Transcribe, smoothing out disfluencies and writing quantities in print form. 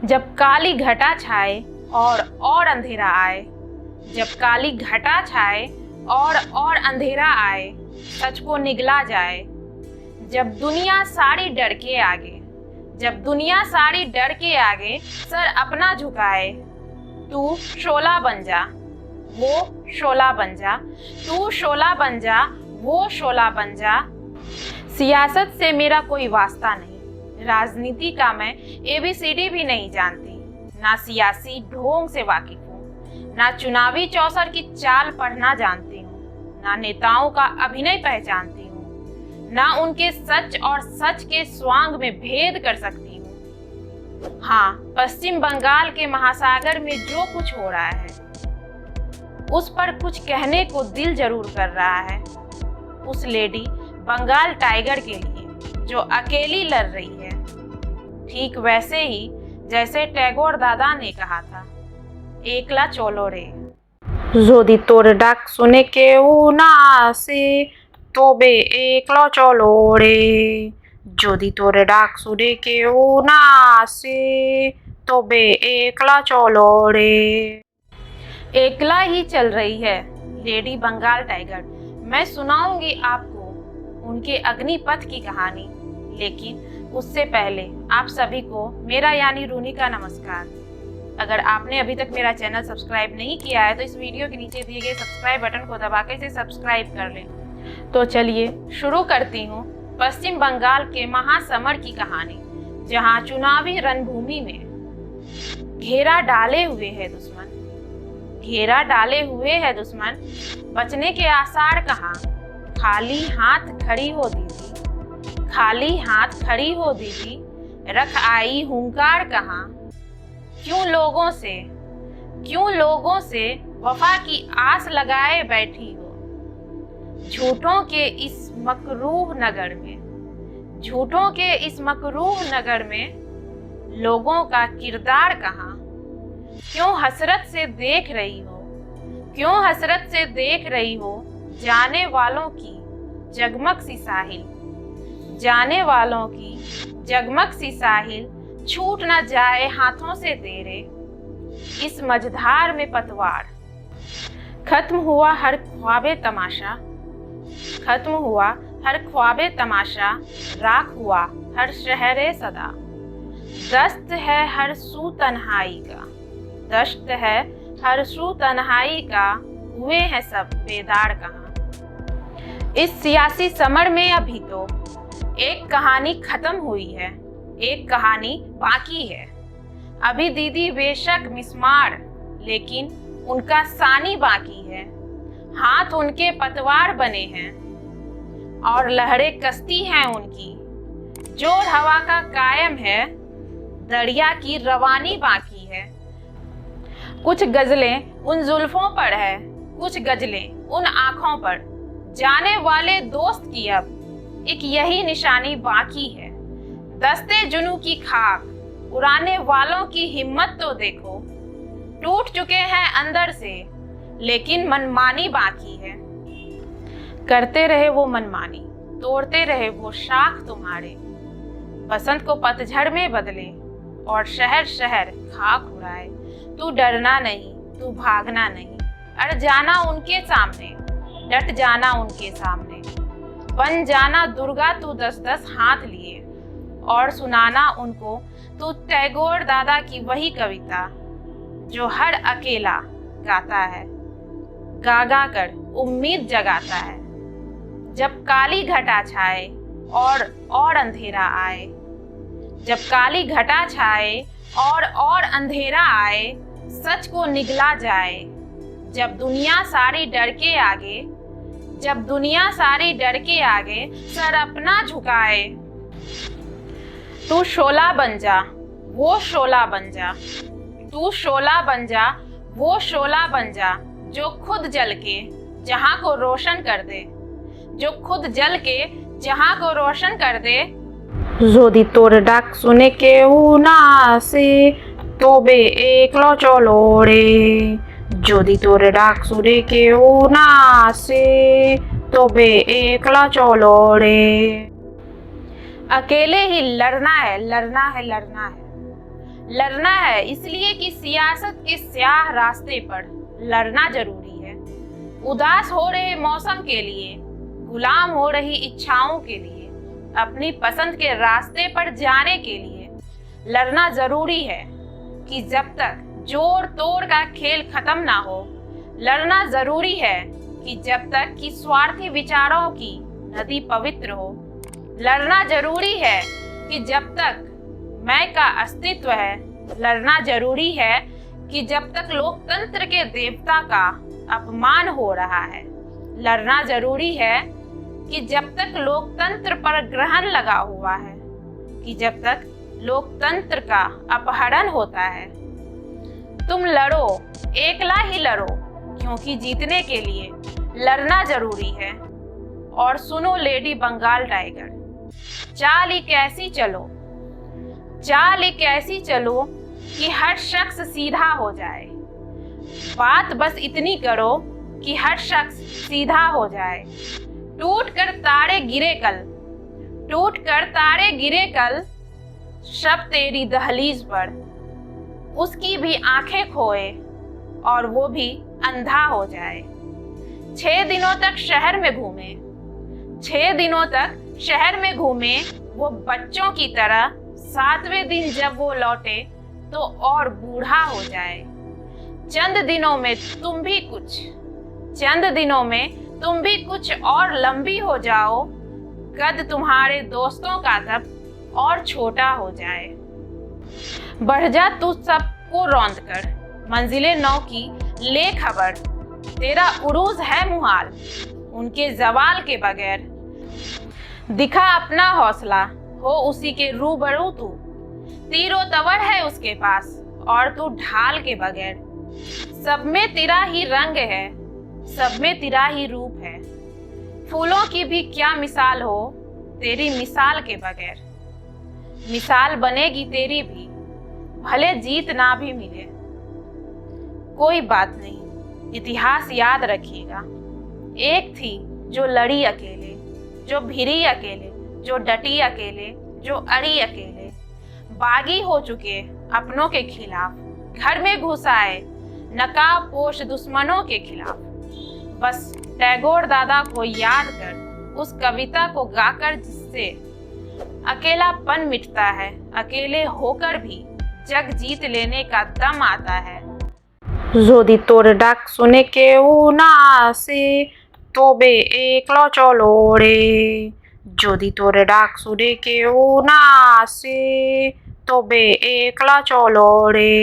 जब काली घटा छाए और अंधेरा आए, जब काली घटा छाए और अंधेरा आए, सच को निगला जाए। जब दुनिया सारी डर के आगे, जब दुनिया सारी डर के आगे सर अपना झुकाए, तू शोला बन जा, वो शोला बन जा, तू शोला बन जा, वो शोला बन जा। सियासत से मेरा कोई वास्ता नहीं, राजनीति का मैं ABCD भी नहीं जानती, ना सियासी ढोंग से वाकिफ हूँ, ना चुनावी चौसर की चाल पढ़ना जानती हूँ, ना नेताओं का अभिनय पहचानती हूँ, ना उनके सच और सच के स्वांग में भेद कर सकती हूँ। हाँ, पश्चिम बंगाल के महासागर में जो कुछ हो रहा है उस पर कुछ कहने को दिल जरूर कर रहा है, उस लेडी बंगाल टाइगर के लिए जो अकेली लड़ रही है, ठीक वैसे ही जैसे टैगोर दादा ने कहा था, एकला चलो रे। যদি তোর ডাক শুনে কেউ না আসে তবে একলা চলো রে, যদি তোর ডাক শুনে কেউ না আসে তবে একলা চলো रे। एकला ही चल रही है लेडी बंगाल टाइगर। मैं सुनाऊंगी आपको उनके अग्निपथ की कहानी, लेकिन उससे पहले आप सभी को मेरा यानी रूनी का नमस्कार। अगर आपने अभी तक मेरा चैनल सब्सक्राइब नहीं किया है तो इस वीडियो के नीचे दिए गए सब्सक्राइब बटन को दबा के इसे सब्सक्राइब कर लें। तो चलिए शुरू करती हूँ पश्चिम बंगाल के महासमर की कहानी, जहाँ चुनावी रणभूमि में घेरा डाले हुए है दुश्मन, घेरा डाले हुए है दुश्मन, बचने के आसार कहाँ। खाली हाथ खड़ी हो दीदी, खाली हाथ खड़ी हो दीदी, रख आई हुंकार कहाँ। क्यों लोगों से वफा की आस लगाए बैठी हो, झूठों के इस मकरूह नगर में, झूठों के इस मकरूह नगर में लोगों का किरदार कहाँ। क्यों हसरत से देख रही हो, क्यों हसरत से देख रही हो जाने वालों की जगमग सी साहिल, जाने वालों की जगमग सी साहिल, छूट न जाए हाथों से तेरे इस मझधार में पतवार। खत्म हुआ हर ख्वाबे तमाशा, खत्म हुआ हर ख्वाबे तमाशा, राख हुआ हर शहरे सदा। दस्त है हर सू तन्हाई का, दस्त है हर सू तन्हाई का, हुए हैं सब बेदार कहाँ। इस सियासी समर में अभी तो एक कहानी खत्म हुई है, एक कहानी बाकी है। अभी दीदी बेशक मिस्मार, लेकिन उनका सानी बाकी है। हाथ उनके पतवार बने हैं और लहरें कश्ती हैं उनकी। जोर हवा का कायम है, दरिया की रवानी बाकी है। कुछ गजलें उन जुल्फों पर है, कुछ गजलें उन आँखों पर। जाने वाले दोस्त की अब एक यही निशानी बाकी है। दस्ते जुनू की खाक उड़ाने वालों की हिम्मत तो देखो। टूट चुके हैं अंदर से, लेकिन मनमानी बाकी है। करते रहे वो मनमानी, तोड़ते रहे वो शाख तुम्हारे। बसंत को पतझड़ में बदले और शहर शहर खाक उड़ाए। तू डरना नहीं, तू भागना नहीं, अड़ जाना उनके सामने, डट जाना उनके सामने। बन जाना दुर्गा तू 10-10 हाथ लिए और सुनाना उनको तू टैगोर दादा की वही कविता जो हर अकेला गाता है, गा गा कर उम्मीद जगाता है। जब काली घटा छाए और अंधेरा आए, जब काली घटा छाए और अंधेरा आए, सच को निगला जाए। जब दुनिया सारी डर के आगे, जब दुनिया सारी डर के आगे सर अपना झुकाए। तू शोला बन जा, वो शोला बन जा, तू शोला बन जा, वो शोला बन जा, जो खुद जल के जहां को रोशन कर दे, जो खुद जल के जहां को रोशन कर दे। যদি তোর ডাক শুনে কেউ না আসে তবে একলা চলো রে, যদি তোর ডাক শুনে কেউ না আসে তবে একলা চলো रे। अकेले ही लड़ना है, लड़ना है, लड़ना है, लड़ना है इसलिए कि सियासत के स्याह रास्ते पर लड़ना जरूरी है। उदास हो रहे मौसम के लिए, गुलाम हो रही इच्छाओं के लिए, अपनी पसंद के रास्ते पर जाने के लिए लड़ना जरूरी है कि जब तक जोड़ तोड़ का खेल खत्म ना हो। लड़ना जरूरी है कि जब तक कि स्वार्थी विचारों की नदी पवित्र हो। लड़ना जरूरी है कि जब तक मैं का अस्तित्व है। लड़ना जरूरी है कि जब तक लोकतंत्र के देवता का अपमान हो रहा है। लड़ना जरूरी है कि जब तक लोकतंत्र पर ग्रहण लगा हुआ है, कि जब तक लोकतंत्र का अपहरण होता है। तुम लड़ो, एकला ही लड़ो, क्योंकि जीतने के लिए लड़ना जरूरी है। और सुनो लेडी बंगाल टाइगर, चाल एक ऐसी चलो, चाल एक ऐसी चलो कि हर शख्स सीधा हो जाए। बात बस इतनी करो कि हर शख्स सीधा हो जाए। टूट कर तारे गिरे कल, टूट कर तारे गिरे कल, शब तेरी दहलीज पर, उसकी भी आंखें खोए और वो भी अंधा हो जाए। 6 दिनों तक शहर में घूमे, 6 दिनों तक शहर में घूमे वो बच्चों की तरह। 7वें दिन जब वो लौटे तो और बूढ़ा हो जाए। चंद दिनों में तुम भी कुछ, चंद दिनों में तुम भी कुछ और लंबी हो जाओ। कद तुम्हारे दोस्तों का तब और छोटा हो जाए। बढ़ जा तू सबको रौंद कर, मंजिले नौ की ले खबर। तेरा उरूज है मुहाल उनके जवाल के बगैर। दिखा अपना हौसला, हो उसी के रूबरू तू। तीरो तवर है उसके पास और तू ढाल के बगैर। सब में तेरा ही रंग है, सब में तेरा ही रूप है। फूलों की भी क्या मिसाल हो तेरी मिसाल के बगैर। मिसाल बनेगी तेरी भी, भले जीत ना भी मिले। कोई बात नहीं, इतिहास याद रखिएगा। एक थी जो लड़ी अकेले, जो भिड़ी अकेले, जो डटी अकेले, जो अड़ी अकेले। बागी हो चुके अपनों के खिलाफ, घर में घुस आए नकाब पोश दुश्मनों के खिलाफ। बस टैगोर दादा को याद कर, उस कविता को गाकर, जिससे अकेलापन मिटता है। अकेले होकर भी जग जीत लेने का दम आता है। যদি তোর ডাক শুনে কেউ না আসে তবে একলা চলো রে। যদি তোর ডাক শুনে কেউ না আসে তবে একলা চলো রে।